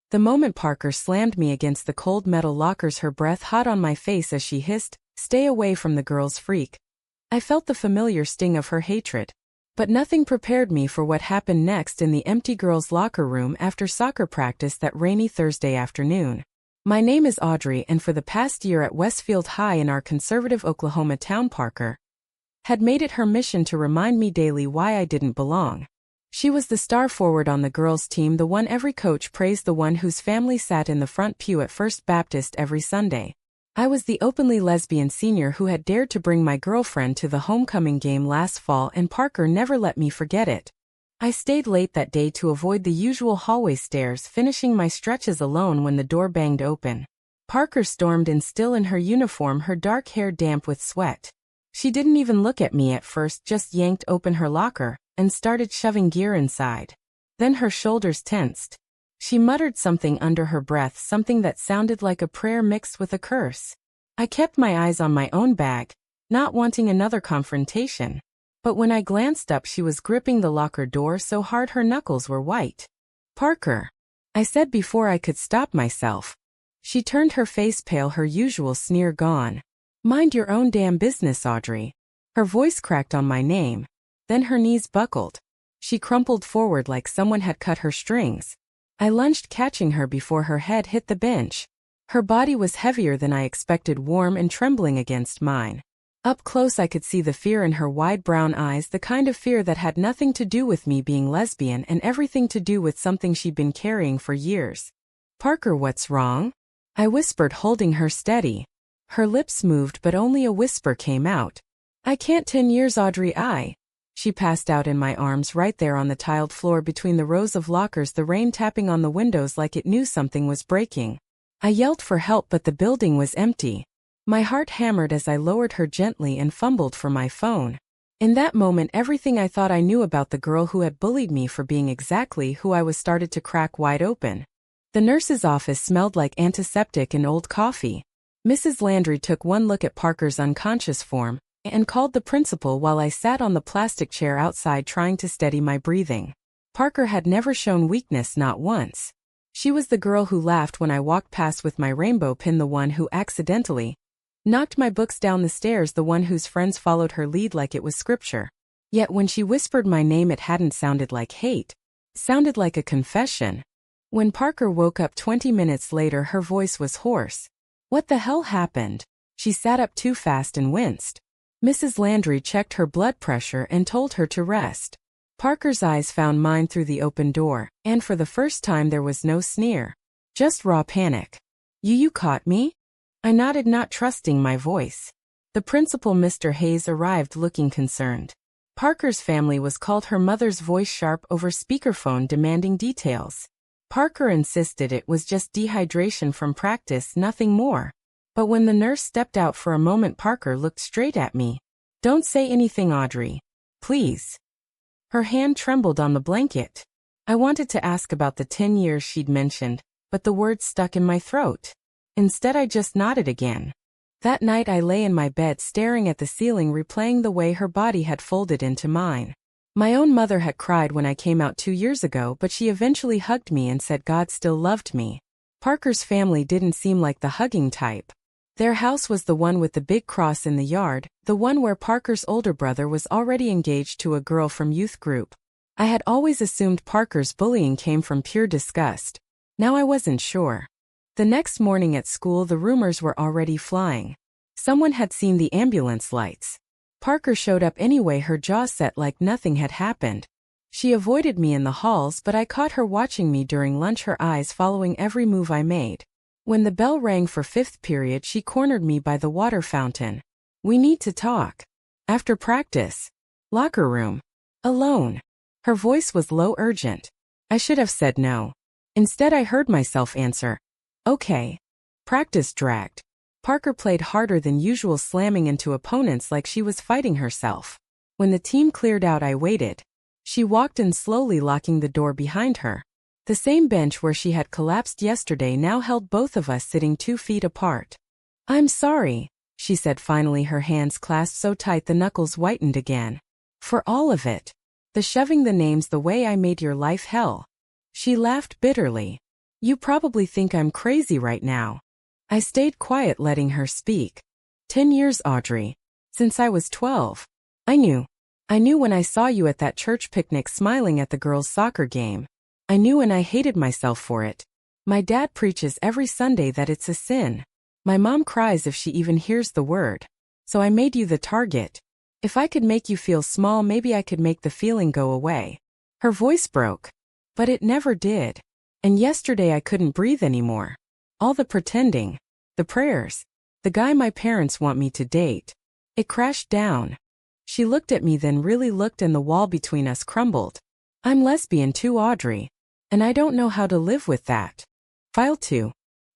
The moment Parker slammed me against the cold metal lockers, her breath hot on my face as she hissed, "Stay away from the girl's freak." I felt the familiar sting of her hatred. But nothing prepared me for what happened next in the empty girls' locker room after soccer practice that rainy Thursday afternoon. My name is Audrey, and for the past year at Westfield High in our conservative Oklahoma town, Parker had made it her mission to remind me daily why I didn't belong. She was the star forward on the girls' team, the one every coach praised, the one whose family sat in the front pew at First Baptist every Sunday. I was the openly lesbian senior who had dared to bring my girlfriend to the homecoming game last fall, and Parker never let me forget it. I stayed late that day to avoid the usual hallway stares, finishing my stretches alone when the door banged open. Parker stormed in, still in her uniform, her dark hair damp with sweat. She didn't even look at me at first, just yanked open her locker and started shoving gear inside. Then her shoulders tensed. She muttered something under her breath, something that sounded like a prayer mixed with a curse. I kept my eyes on my own bag, not wanting another confrontation. But when I glanced up, she was gripping the locker door so hard her knuckles were white. "Parker," I said before I could stop myself. She turned, her face pale, her usual sneer gone. "Mind your own damn business, Audrey." Her voice cracked on my name. Then her knees buckled. She crumpled forward like someone had cut her strings. I lunged, catching her before her head hit the bench. Her body was heavier than I expected, warm and trembling against mine. Up close I could see the fear in her wide brown eyes, the kind of fear that had nothing to do with me being lesbian and everything to do with something she'd been carrying for years. "Parker, what's wrong?" I whispered, holding her steady. Her lips moved, but only a whisper came out. "I can't. 10 years, Audrey, She passed out in my arms right there on the tiled floor between the rows of lockers, the rain tapping on the windows like it knew something was breaking. I yelled for help, but the building was empty. My heart hammered as I lowered her gently and fumbled for my phone. In that moment, everything I thought I knew about the girl who had bullied me for being exactly who I was started to crack wide open. The nurse's office smelled like antiseptic and old coffee. Mrs. Landry took one look at Parker's unconscious form and called the principal while I sat on the plastic chair outside trying to steady my breathing. Parker had never shown weakness, not once. She was the girl who laughed when I walked past with my rainbow pin, the one who accidentally knocked my books down the stairs, the one whose friends followed her lead like it was scripture. Yet when she whispered my name, it hadn't sounded like hate. It sounded like a confession. When Parker woke up 20 minutes later, her voice was hoarse. "What the hell happened?" She sat up too fast and winced. Mrs. Landry checked her blood pressure and told her to rest. Parker's eyes found mine through the open door, and for the first time there was no sneer. Just raw panic. You caught me?" I nodded, not trusting my voice. The principal, Mr. Hayes, arrived looking concerned. Parker's family was called, her mother's voice sharp over speakerphone, demanding details. Parker insisted it was just dehydration from practice, nothing more. But when the nurse stepped out for a moment, Parker looked straight at me. "Don't say anything, Audrey. Please." Her hand trembled on the blanket. I wanted to ask about the 10 years she'd mentioned, but the words stuck in my throat. Instead, I just nodded again. That night I lay in my bed staring at the ceiling, replaying the way her body had folded into mine. My own mother had cried when I came out 2 years ago, but she eventually hugged me and said God still loved me. Parker's family didn't seem like the hugging type. Their house was the one with the big cross in the yard, the one where Parker's older brother was already engaged to a girl from youth group. I had always assumed Parker's bullying came from pure disgust. Now I wasn't sure. The next morning at school, the rumors were already flying. Someone had seen the ambulance lights. Parker showed up anyway, her jaw set like nothing had happened. She avoided me in the halls, but I caught her watching me during lunch, her eyes following every move I made. When the bell rang for 5th period, she cornered me by the water fountain. "We need to talk. After practice. Locker room. Alone." Her voice was low, urgent. I should have said no. Instead, I heard myself answer, "Okay." Practice dragged. Parker played harder than usual, slamming into opponents like she was fighting herself. When the team cleared out, I waited. She walked in slowly, locking the door behind her. The same bench where she had collapsed yesterday now held both of us, sitting 2 feet apart. "I'm sorry," she said finally, her hands clasped so tight the knuckles whitened again. "For all of it. The shoving, the names, the way I made your life hell." She laughed bitterly. You probably think I'm crazy right now. I stayed quiet, letting her speak. 10 years, Audrey. Since I was 12. I knew. I knew when I saw you at that church picnic smiling at the girls' soccer game. I knew, and I hated myself for it. My dad preaches every Sunday that it's a sin. My mom cries if she even hears the word. So I made you the target. If I could make you feel small, maybe I could make the feeling go away. Her voice broke. But it never did. And yesterday I couldn't breathe anymore. All the pretending. The prayers. The guy my parents want me to date. It crashed down. She looked at me, then really looked, and the wall between us crumbled. I'm lesbian too, Audrey. And I don't know how to live with that. File 2.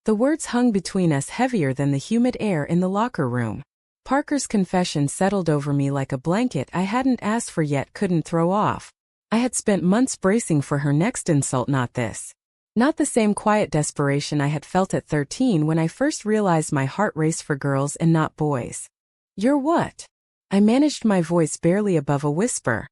The words hung between us heavier than the humid air in the locker room. Parker's confession settled over me like a blanket I hadn't asked for yet couldn't throw off. I had spent months bracing for her next insult, not this. Not the same quiet desperation I had felt at 13 when I first realized my heart raced for girls and not boys. You're what? I managed my voice barely above a whisper.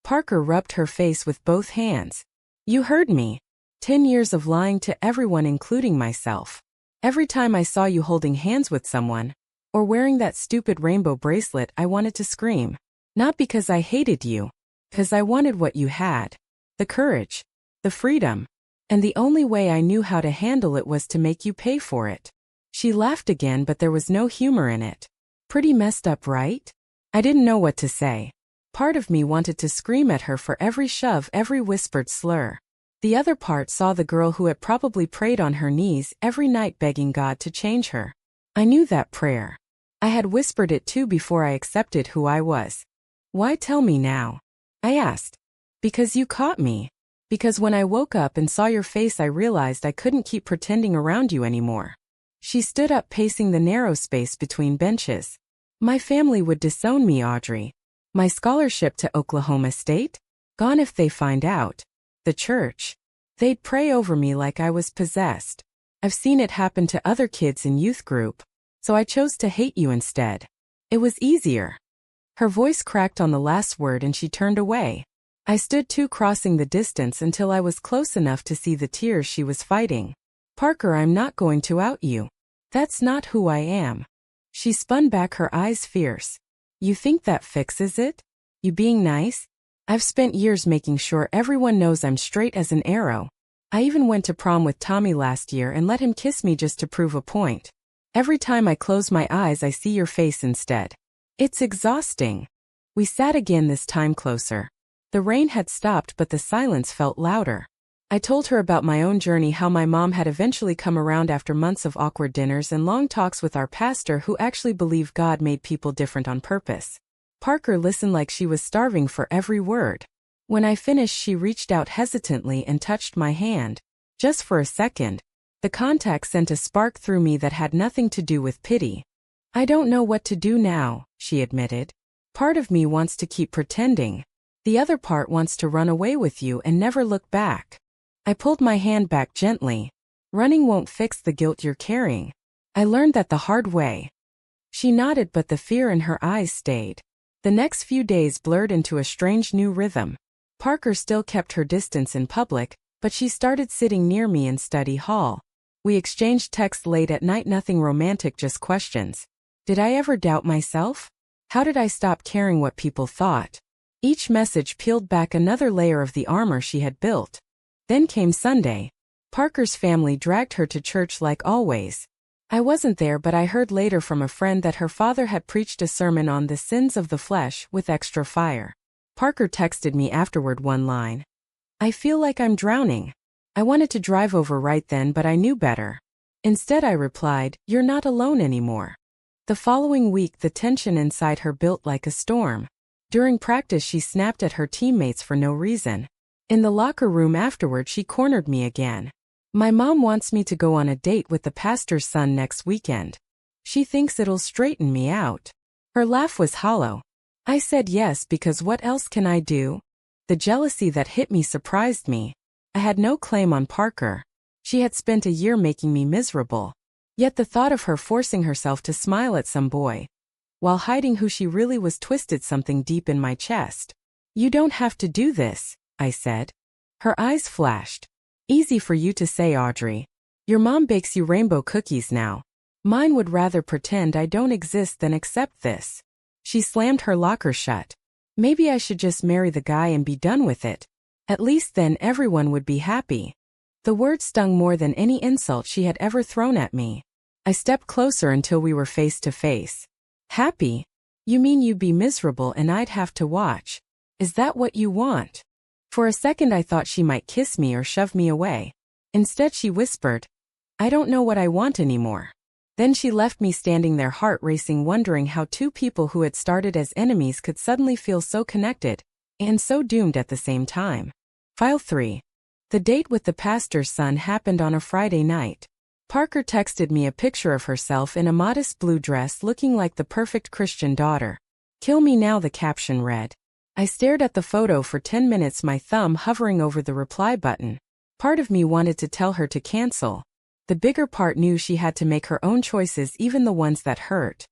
Parker rubbed her face with both hands. You heard me. 10 years of lying to everyone, including myself. Every time I saw you holding hands with someone, or wearing that stupid rainbow bracelet, I wanted to scream. Not because I hated you. Because I wanted what you had. The courage. The freedom. And the only way I knew how to handle it was to make you pay for it. She laughed again, but there was no humor in it. Pretty messed up, right? I didn't know what to say. Part of me wanted to scream at her for every shove, every whispered slur. The other part saw the girl who had probably prayed on her knees every night begging God to change her. I knew that prayer. I had whispered it too before I accepted who I was. Why tell me now? I asked. Because you caught me. Because when I woke up and saw your face, I realized I couldn't keep pretending around you anymore. She stood up, pacing the narrow space between benches. My family would disown me, Audrey. My scholarship to Oklahoma State? Gone if they find out. The church. They'd pray over me like I was possessed. I've seen it happen to other kids in youth group. So I chose to hate you instead. It was easier. Her voice cracked on the last word and she turned away. I stood too, crossing the distance until I was close enough to see the tears she was fighting. Parker, I'm not going to out you. That's not who I am. She spun back, her eyes fierce. You think that fixes it? You being nice? I've spent years making sure everyone knows I'm straight as an arrow. I even went to prom with Tommy last year and let him kiss me just to prove a point. Every time I close my eyes, I see your face instead. It's exhausting. We sat again, this time closer. The rain had stopped, but the silence felt louder. I told her about my own journey, how my mom had eventually come around after months of awkward dinners and long talks with our pastor, who actually believed God made people different on purpose. Parker listened like she was starving for every word. When I finished, she reached out hesitantly and touched my hand. Just for a second. The contact sent a spark through me that had nothing to do with pity. I don't know what to do now, she admitted. Part of me wants to keep pretending. The other part wants to run away with you and never look back. I pulled my hand back gently. Running won't fix the guilt you're carrying. I learned that the hard way. She nodded, but the fear in her eyes stayed. The next few days blurred into a strange new rhythm. Parker still kept her distance in public, but she started sitting near me in study hall. We exchanged texts late at night, nothing romantic, just questions. Did I ever doubt myself? How did I stop caring what people thought? Each message peeled back another layer of the armor she had built. Then came Sunday. Parker's family dragged her to church like always. I wasn't there, but I heard later from a friend that her father had preached a sermon on the sins of the flesh with extra fire. Parker texted me afterward one line. I feel like I'm drowning. I wanted to drive over right then, but I knew better. Instead, I replied, you're not alone anymore. The following week, the tension inside her built like a storm. During practice, she snapped at her teammates for no reason. In the locker room afterward, she cornered me again. My mom wants me to go on a date with the pastor's son next weekend. She thinks it'll straighten me out. Her laugh was hollow. I said yes, because what else can I do? The jealousy that hit me surprised me. I had no claim on Parker. She had spent a year making me miserable. Yet the thought of her forcing herself to smile at some boy, while hiding who she really was, twisted something deep in my chest. You don't have to do this, I said. Her eyes flashed. Easy for you to say, Audrey. Your mom bakes you rainbow cookies now. Mine would rather pretend I don't exist than accept this. She slammed her locker shut. Maybe I should just marry the guy and be done with it. At least then everyone would be happy. The word stung more than any insult she had ever thrown at me. I stepped closer until we were face to face. Happy? You mean you'd be miserable and I'd have to watch? Is that what you want? For a second I thought she might kiss me or shove me away. Instead she whispered, I don't know what I want anymore. Then she left me standing there, heart racing, wondering how two people who had started as enemies could suddenly feel so connected, and so doomed at the same time. File 3. The date with the pastor's son happened on a Friday night. Parker texted me a picture of herself in a modest blue dress looking like the perfect Christian daughter. Kill me now, the caption read. I stared at the photo for 10 minutes, my thumb hovering over the reply button. Part of me wanted to tell her to cancel. The bigger part knew she had to make her own choices, even the ones that hurt.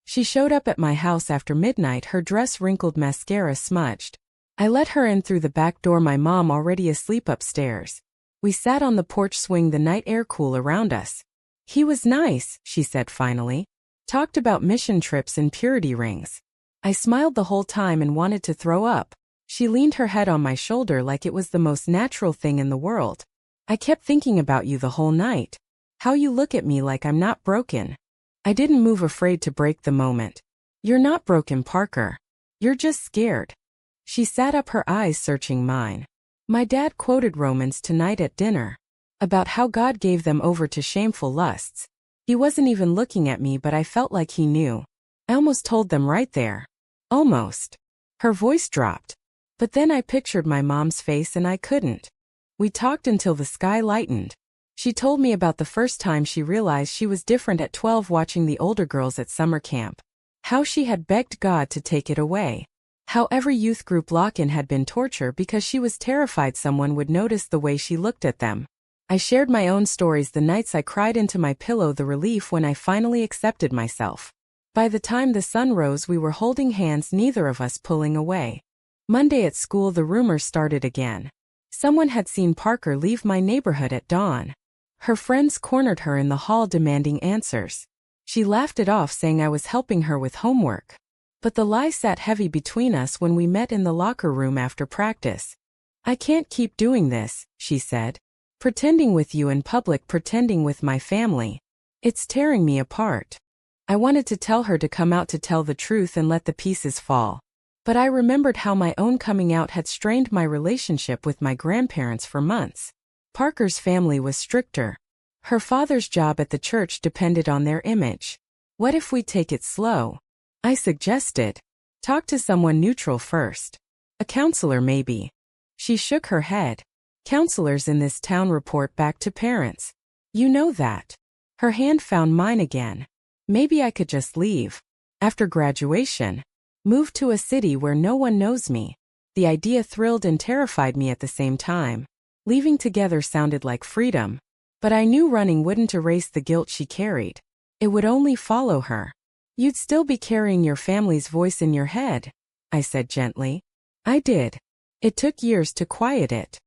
She showed up at my house after midnight, her dress wrinkled, mascara smudged. I let her in through the back door, my mom already asleep upstairs. We sat on the porch, swing the night air cool around us. He was nice, she said finally. Talked about mission trips and purity rings. I smiled the whole time and wanted to throw up. She leaned her head on my shoulder like it was the most natural thing in the world. I kept thinking about you the whole night. How you look at me like I'm not broken. I didn't move, afraid to break the moment. You're not broken, Parker. You're just scared. She sat up, her eyes searching mine. My dad quoted Romans tonight at dinner. About how God gave them over to shameful lusts. He wasn't even looking at me, but I felt like he knew. I almost told them right there. Almost. Her voice dropped. But then I pictured my mom's face and I couldn't. We talked until the sky lightened. She told me about the first time she realized she was different at 12 watching the older girls at summer camp. How she had begged God to take it away. How every youth group lock-in had been torture because she was terrified someone would notice the way she looked at them. I shared my own stories, the nights I cried into my pillow, the relief when I finally accepted myself. By the time the sun rose we were holding hands, neither of us pulling away. Monday at school the rumors started again. Someone had seen Parker leave my neighborhood at dawn. Her friends cornered her in the hall demanding answers. She laughed it off, saying I was helping her with homework. But the lie sat heavy between us when we met in the locker room after practice. I can't keep doing this, she said. Pretending with you in public, pretending with my family. It's tearing me apart. I wanted to tell her to come out, to tell the truth and let the pieces fall. But I remembered how my own coming out had strained my relationship with my grandparents for months. Parker's family was stricter. Her father's job at the church depended on their image. What if we take it slow? I suggested. Talk to someone neutral first. A counselor maybe. She shook her head. Counselors in this town report back to parents. You know that. Her hand found mine again. Maybe I could just leave. After graduation. Move to a city where no one knows me. The idea thrilled and terrified me at the same time. Leaving together sounded like freedom. But I knew running wouldn't erase the guilt she carried. It would only follow her. You'd still be carrying your family's voice in your head, I said gently. I did. It took years to quiet it.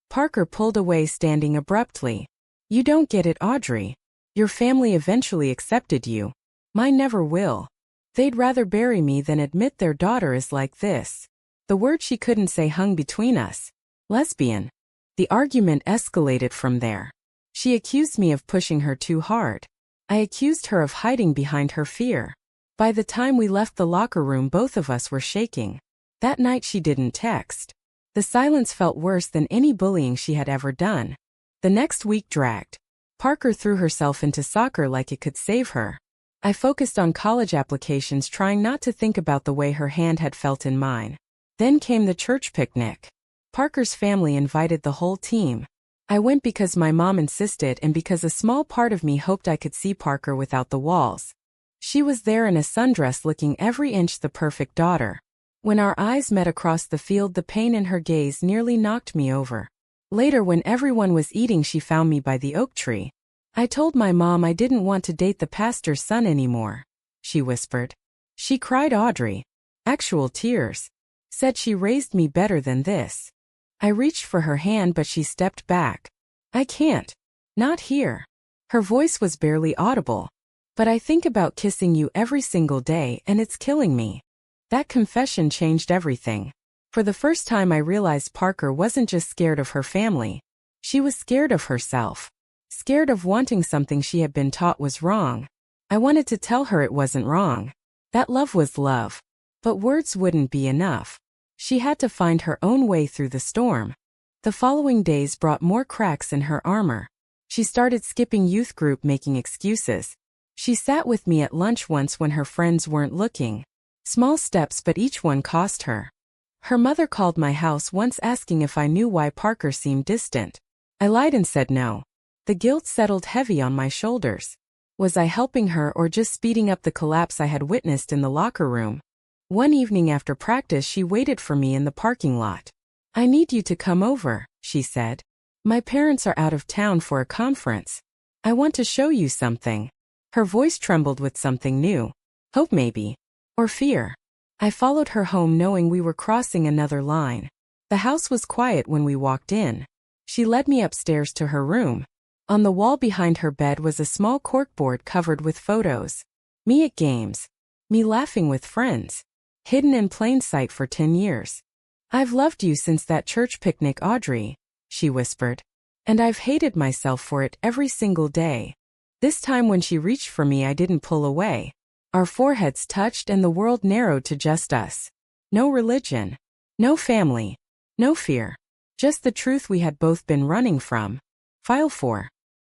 Parker pulled away, standing abruptly. You don't get it, Audrey. Your family eventually accepted you. Mine never will. They'd rather bury me than admit their daughter is like this. The word she couldn't say hung between us. Lesbian. The argument escalated from there. She accused me of pushing her too hard. I accused her of hiding behind her fear. By the time we left the locker room, both of us were shaking. That night she didn't text. The silence felt worse than any bullying she had ever done. The next week dragged. Parker threw herself into soccer like it could save her. I focused on college applications, trying not to think about the way her hand had felt in mine. Then came the church picnic. Parker's family invited the whole team. I went because my mom insisted and because a small part of me hoped I could see Parker without the walls. She was there in a sundress, looking every inch the perfect daughter. When our eyes met across the field, the pain in her gaze nearly knocked me over. Later, when everyone was eating, she found me by the oak tree. I told my mom I didn't want to date the pastor's son anymore, she whispered. She cried, Audrey. Actual tears. Said she raised me better than this. I reached for her hand, but she stepped back. I can't. Not here. Her voice was barely audible. But I think about kissing you every single day and it's killing me. That confession changed everything. For the first time I realized Parker wasn't just scared of her family. She was scared of herself. Scared of wanting something she had been taught was wrong. I wanted to tell her it wasn't wrong. That love was love. But words wouldn't be enough. She had to find her own way through the storm. The following days brought more cracks in her armor. She started skipping youth group, making excuses. She sat with me at lunch once when her friends weren't looking. Small steps, but each one cost her. Her mother called my house once asking if I knew why Parker seemed distant. I lied and said no. The guilt settled heavy on my shoulders. Was I helping her or just speeding up the collapse I had witnessed in the locker room? One evening after practice, she waited for me in the parking lot. I need you to come over, she said. My parents are out of town for a conference. I want to show you something. Her voice trembled with something new. Hope maybe. Or fear. I followed her home knowing we were crossing another line. The house was quiet when we walked in. She led me upstairs to her room. On the wall behind her bed was a small corkboard covered with photos. Me at games. Me laughing with friends. Hidden in plain sight for 10 years. I've loved you since that church picnic, Audrey, she whispered. And I've hated myself for it every single day. This time when she reached for me, I didn't pull away. Our foreheads touched and the world narrowed to just us. No religion. No family. No fear. Just the truth we had both been running from. File 4.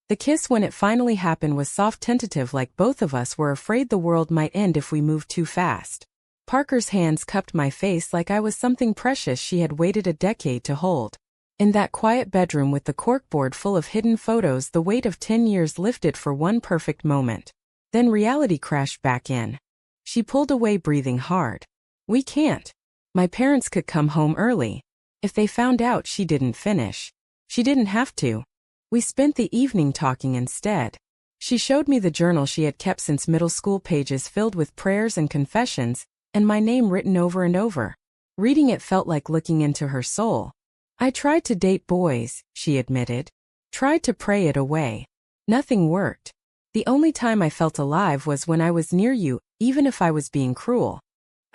The kiss, when it finally happened, was soft, tentative, like both of us were afraid the world might end if we moved too fast. Parker's hands cupped my face like I was something precious she had waited a decade to hold. In that quiet bedroom with the corkboard full of hidden photos, the weight of 10 years lifted for one perfect moment. Then reality crashed back in. She pulled away, breathing hard. We can't. My parents could come home early. If they found out she didn't finish. She didn't have to. We spent the evening talking instead. She showed me the journal she had kept since middle school, pages filled with prayers and confessions, and my name written over and over. Reading it felt like looking into her soul. I tried to date boys, she admitted. Tried to pray it away. Nothing worked. The only time I felt alive was when I was near you, even if I was being cruel.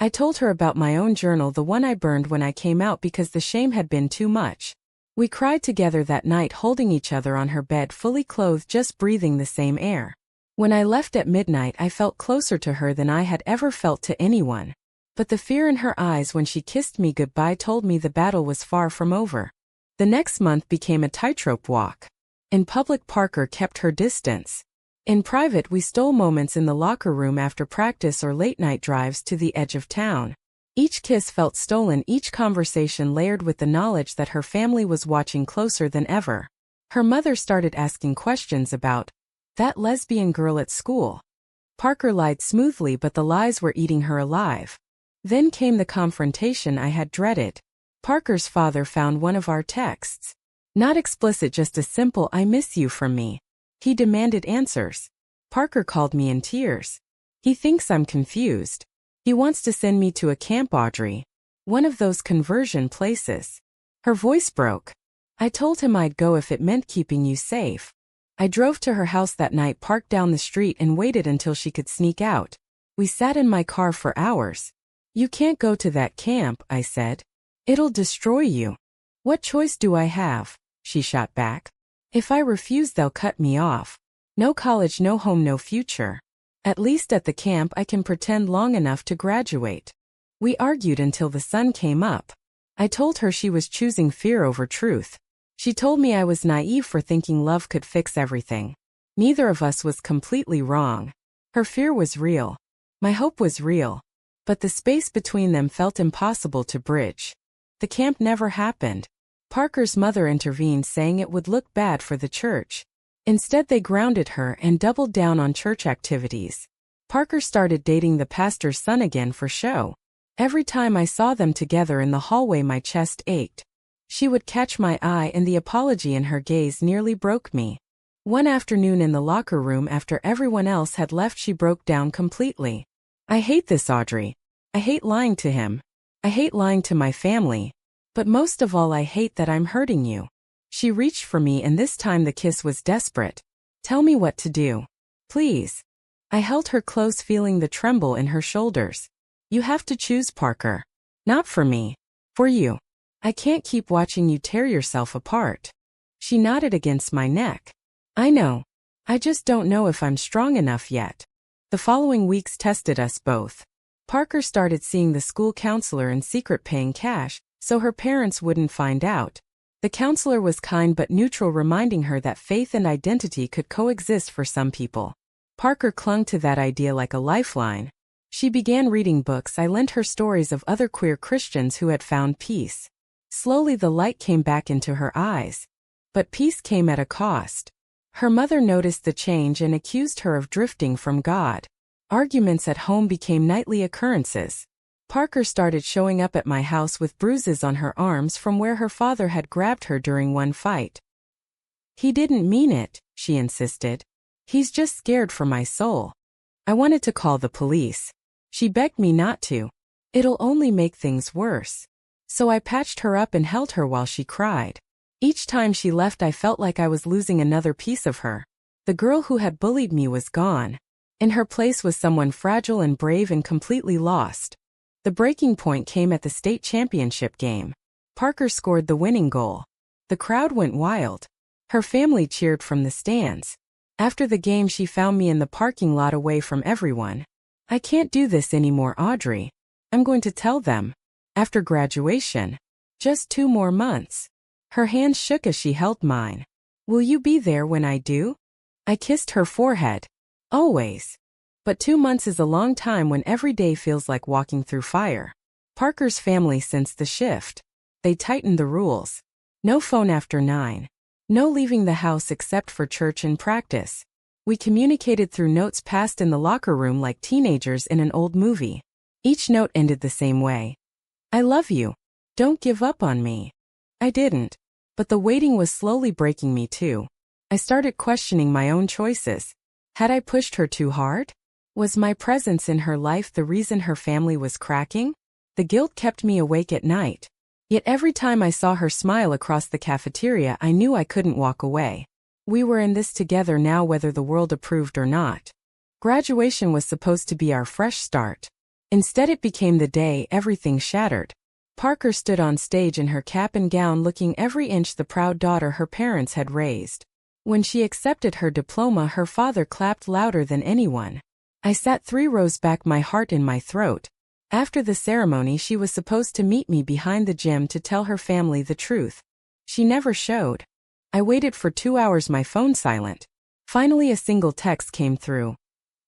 I told her about my own journal, the one I burned when I came out because the shame had been too much. We cried together that night, holding each other on her bed, fully clothed, just breathing the same air. When I left at midnight, I felt closer to her than I had ever felt to anyone. But the fear in her eyes when she kissed me goodbye told me the battle was far from over. The next month became a tightrope walk. In public, Parker kept her distance. In private, we stole moments in the locker room after practice or late-night drives to the edge of town. Each kiss felt stolen, each conversation layered with the knowledge that her family was watching closer than ever. Her mother started asking questions about that lesbian girl at school. Parker lied smoothly, but the lies were eating her alive. Then came the confrontation I had dreaded. Parker's father found one of our texts. Not explicit, just a simple "I miss you" from me. He demanded answers. Parker called me in tears. He thinks I'm confused. He wants to send me to a camp, Audrey. One of those conversion places. Her voice broke. I told him I'd go if it meant keeping you safe. I drove to her house that night, parked down the street, and waited until she could sneak out. We sat in my car for hours. You can't go to that camp, I said. It'll destroy you. What choice do I have? She shot back. If I refuse, they'll cut me off. No college, no home, no future. At least at the camp I can pretend long enough to graduate. We argued until the sun came up. I told her she was choosing fear over truth. She told me I was naive for thinking love could fix everything. Neither of us was completely wrong. Her fear was real. My hope was real. But the space between them felt impossible to bridge. The camp never happened. Parker's mother intervened, saying it would look bad for the church. Instead, they grounded her and doubled down on church activities. Parker started dating the pastor's son again for show. Every time I saw them together in the hallway, my chest ached. She would catch my eye, and the apology in her gaze nearly broke me. One afternoon in the locker room, after everyone else had left, she broke down completely. I hate this, Audrey. I hate lying to him. I hate lying to my family. But most of all, I hate that I'm hurting you. She reached for me and this time the kiss was desperate. Tell me what to do. Please. I held her close, feeling the tremble in her shoulders. You have to choose, Parker. Not for me. For you. I can't keep watching you tear yourself apart. She nodded against my neck. I know. I just don't know if I'm strong enough yet. The following weeks tested us both. Parker started seeing the school counselor in secret, paying cash, so her parents wouldn't find out. The counselor was kind but neutral, reminding her that faith and identity could coexist for some people. Parker clung to that idea like a lifeline. She began reading books. I lent her stories of other queer Christians who had found peace. Slowly the light came back into her eyes. But peace came at a cost. Her mother noticed the change and accused her of drifting from God. Arguments at home became nightly occurrences. Parker started showing up at my house with bruises on her arms from where her father had grabbed her during one fight. He didn't mean it, she insisted. He's just scared for my soul. I wanted to call the police. She begged me not to. It'll only make things worse. So I patched her up and held her while she cried. Each time she left, I felt like I was losing another piece of her. The girl who had bullied me was gone. In her place was someone fragile and brave and completely lost. The breaking point came at the state championship game. Parker scored the winning goal. The crowd went wild. Her family cheered from the stands. After the game, she found me in the parking lot away from everyone. I can't do this anymore, Audrey. I'm going to tell them. After graduation. Just 2 more months. Her hands shook as she held mine. Will you be there when I do? I kissed her forehead. Always. But 2 months is a long time when every day feels like walking through fire. Parker's family sensed the shift. They tightened the rules. No phone after 9. No leaving the house except for church and practice. We communicated through notes passed in the locker room like teenagers in an old movie. Each note ended the same way. I love you. Don't give up on me. I didn't. But the waiting was slowly breaking me too. I started questioning my own choices. Had I pushed her too hard? Was my presence in her life the reason her family was cracking? The guilt kept me awake at night. Yet every time I saw her smile across the cafeteria, I knew I couldn't walk away. We were in this together now, whether the world approved or not. Graduation was supposed to be our fresh start. Instead, it became the day everything shattered. Parker stood on stage in her cap and gown, looking every inch the proud daughter her parents had raised. When she accepted her diploma, her father clapped louder than anyone. I sat 3 rows back, my heart in my throat. After the ceremony, she was supposed to meet me behind the gym to tell her family the truth. She never showed. I waited for 2 hours, my phone silent. Finally, a single text came through.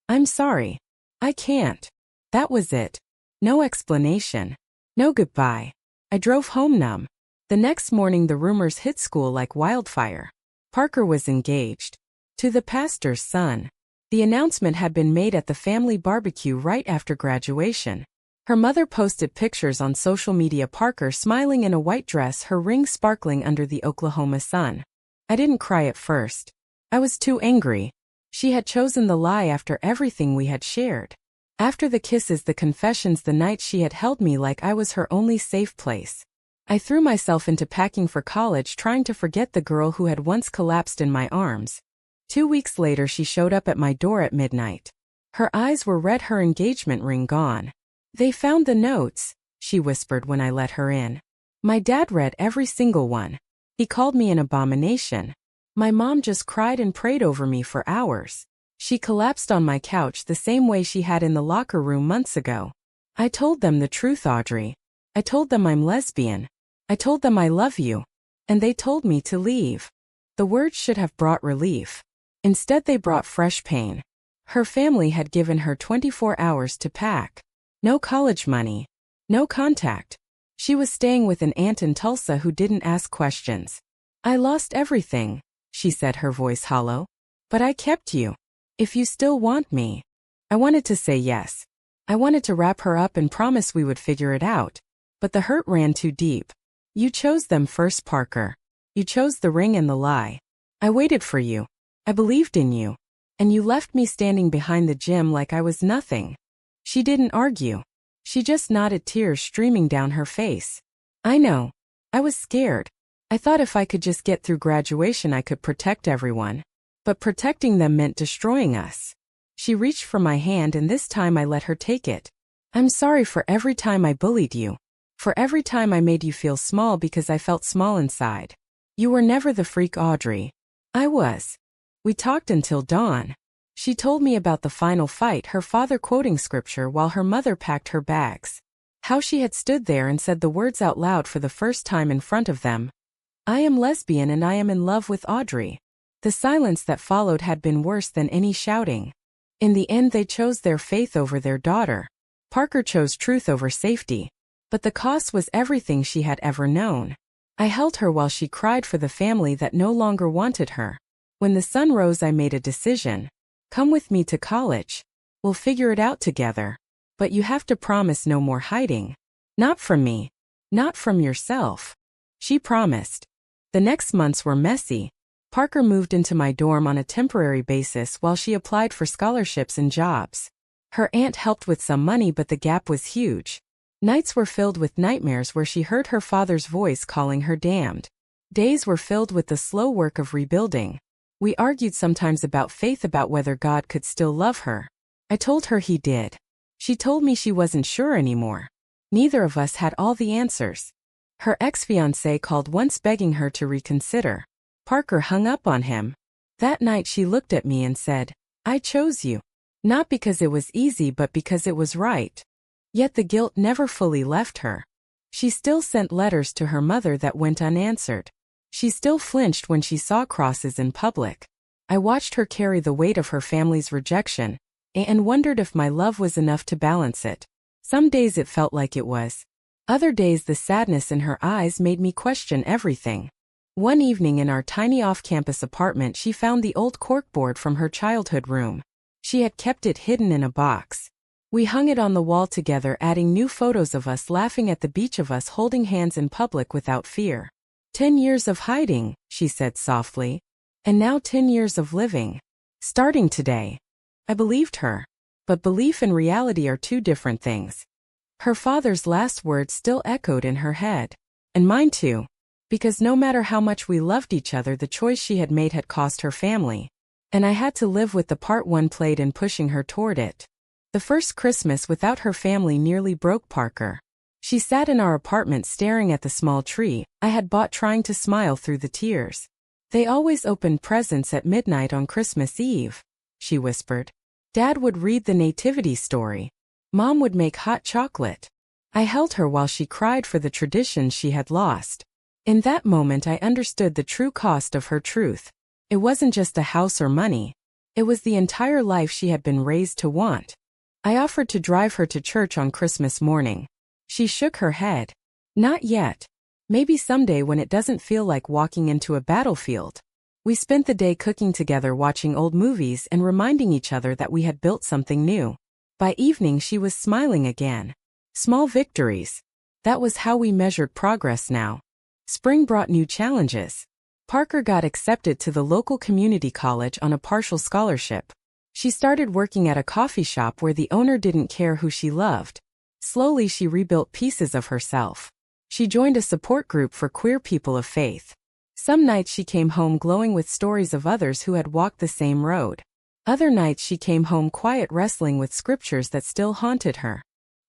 I'm sorry. I can't. That was it. No explanation. No goodbye. I drove home numb. The next morning, the rumors hit school like wildfire. Parker was engaged. To the pastor's son. The announcement had been made at the family barbecue right after graduation. Her mother posted pictures on social media, Parker smiling in a white dress, her ring sparkling under the Oklahoma sun. I didn't cry at first. I was too angry. She had chosen the lie after everything we had shared. After the kisses, the confessions, the night she had held me like I was her only safe place. I threw myself into packing for college, trying to forget the girl who had once collapsed in my arms. 2 weeks later, she showed up at my door at midnight. Her eyes were red, her engagement ring gone. They found the notes, she whispered when I let her in. My dad read every single one. He called me an abomination. My mom just cried and prayed over me for hours. She collapsed on my couch the same way she had in the locker room months ago. I told them the truth, Audrey. I told them I'm lesbian. I told them I love you. And they told me to leave. The words should have brought relief. Instead, they brought fresh pain. Her family had given her 24 hours to pack. No college money. No contact. She was staying with an aunt in Tulsa who didn't ask questions. I lost everything, she said, her voice hollow. But I kept you. If you still want me. I wanted to say yes. I wanted to wrap her up and promise we would figure it out. But the hurt ran too deep. You chose them first, Parker. You chose the ring and the lie. I waited for you. I believed in you. And you left me standing behind the gym like I was nothing. She didn't argue. She just nodded, tears streaming down her face. I know. I was scared. I thought if I could just get through graduation I could protect everyone. But protecting them meant destroying us. She reached for my hand and this time I let her take it. I'm sorry for every time I bullied you. For every time I made you feel small because I felt small inside. You were never the freak Audrey. I was. We talked until dawn. She told me about the final fight, her father quoting scripture while her mother packed her bags. How she had stood there and said the words out loud for the first time in front of them. I am lesbian and I am in love with Audrey. The silence that followed had been worse than any shouting. In the end they chose their faith over their daughter. Parker chose truth over safety. But the cost was everything she had ever known. I held her while she cried for the family that no longer wanted her. When the sun rose I made a decision. Come with me to college. We'll figure it out together. But you have to promise no more hiding. Not from me. Not from yourself. She promised. The next months were messy. Parker moved into my dorm on a temporary basis while she applied for scholarships and jobs. Her aunt helped with some money but the gap was huge. Nights were filled with nightmares where she heard her father's voice calling her damned. Days were filled with the slow work of rebuilding. We argued sometimes about faith, about whether God could still love her. I told her he did. She told me she wasn't sure anymore. Neither of us had all the answers. Her ex-fiancé called once begging her to reconsider. Parker hung up on him. That night she looked at me and said, I chose you. Not because it was easy but because it was right. Yet the guilt never fully left her. She still sent letters to her mother that went unanswered. She still flinched when she saw crosses in public. I watched her carry the weight of her family's rejection, and wondered if my love was enough to balance it. Some days it felt like it was. Other days the sadness in her eyes made me question everything. One evening in our tiny off-campus apartment she found the old corkboard from her childhood room. She had kept it hidden in a box. We hung it on the wall together, adding new photos of us laughing at the beach, of us holding hands in public without fear. 10 years of hiding, she said softly. And now 10 years of living. Starting today. I believed her. But belief and reality are two different things. Her father's last words still echoed in her head. And mine too. Because no matter how much we loved each other, the choice she had made had cost her family. And I had to live with the part one played in pushing her toward it. The first Christmas without her family nearly broke Parker. She sat in our apartment staring at the small tree I had bought, trying to smile through the tears. They always opened presents at midnight on Christmas Eve, she whispered. Dad would read the nativity story. Mom would make hot chocolate. I held her while she cried for the traditions she had lost. In that moment I understood the true cost of her truth. It wasn't just a house or money. It was the entire life she had been raised to want. I offered to drive her to church on Christmas morning. She shook her head. Not yet. Maybe someday when it doesn't feel like walking into a battlefield. We spent the day cooking together, watching old movies and reminding each other that we had built something new. By evening she was smiling again. Small victories. That was how we measured progress now. Spring brought new challenges. Parker got accepted to the local community college on a partial scholarship. She started working at a coffee shop where the owner didn't care who she loved. Slowly she rebuilt pieces of herself. She joined a support group for queer people of faith. Some nights she came home glowing with stories of others who had walked the same road. Other nights she came home quiet, wrestling with scriptures that still haunted her.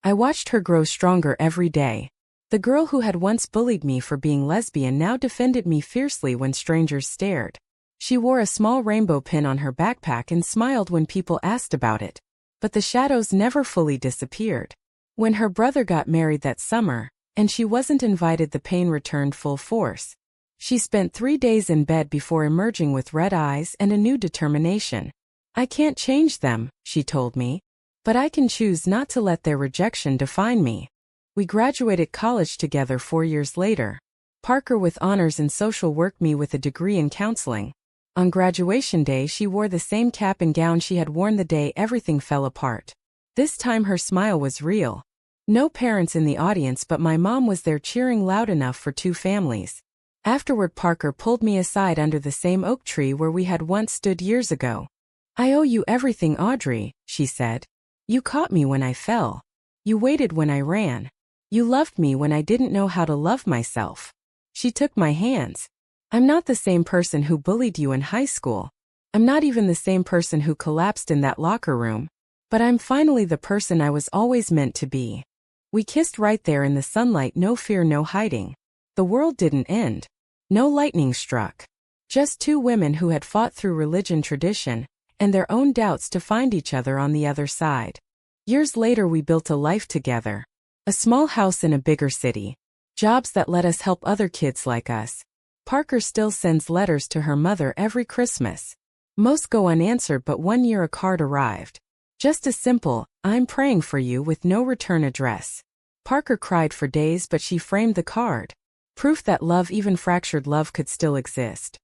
I watched her grow stronger every day. The girl who had once bullied me for being lesbian now defended me fiercely when strangers stared. She wore a small rainbow pin on her backpack and smiled when people asked about it. But the shadows never fully disappeared. When her brother got married that summer, and she wasn't invited, the pain returned full force. She spent 3 days in bed before emerging with red eyes and a new determination. I can't change them, she told me. But I can choose not to let their rejection define me. We graduated college together 4 years later. Parker with honors in social work, me with a degree in counseling. On graduation day she wore the same cap and gown she had worn the day everything fell apart. This time her smile was real. No parents in the audience, but my mom was there cheering loud enough for 2 families. Afterward Parker pulled me aside under the same oak tree where we had once stood years ago. I owe you everything, Audrey, she said. You caught me when I fell. You waited when I ran. You loved me when I didn't know how to love myself. She took my hands. I'm not the same person who bullied you in high school. I'm not even the same person who collapsed in that locker room. But I'm finally the person I was always meant to be. We kissed right there in the sunlight, no fear, no hiding. The world didn't end. No lightning struck. Just two women who had fought through religion, tradition, and their own doubts to find each other on the other side. Years later we built a life together. A small house in a bigger city. Jobs that let us help other kids like us. Parker still sends letters to her mother every Christmas. Most go unanswered, but one year a card arrived. Just a simple, "I'm praying for you," with no return address. Parker cried for days, but she framed the card. Proof that love, even fractured love, could still exist.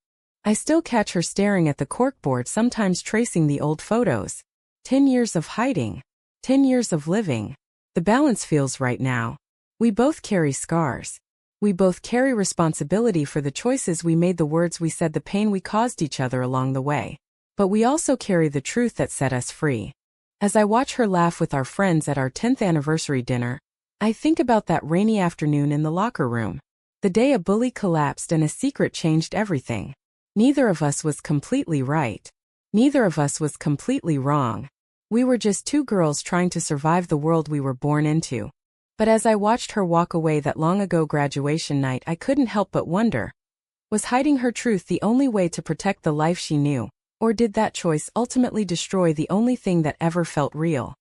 I still catch her staring at the corkboard, sometimes tracing the old photos. 10 years of hiding. 10 years of living. The balance feels right now. We both carry scars. We both carry responsibility for the choices we made, the words we said, the pain we caused each other along the way. But we also carry the truth that set us free. As I watch her laugh with our friends at our 10th anniversary dinner, I think about that rainy afternoon in the locker room. The day a bully collapsed and a secret changed everything. Neither of us was completely right. Neither of us was completely wrong. We were just two girls trying to survive the world we were born into. But as I watched her walk away that long ago graduation night, I couldn't help but wonder, was hiding her truth the only way to protect the life she knew? Or did that choice ultimately destroy the only thing that ever felt real?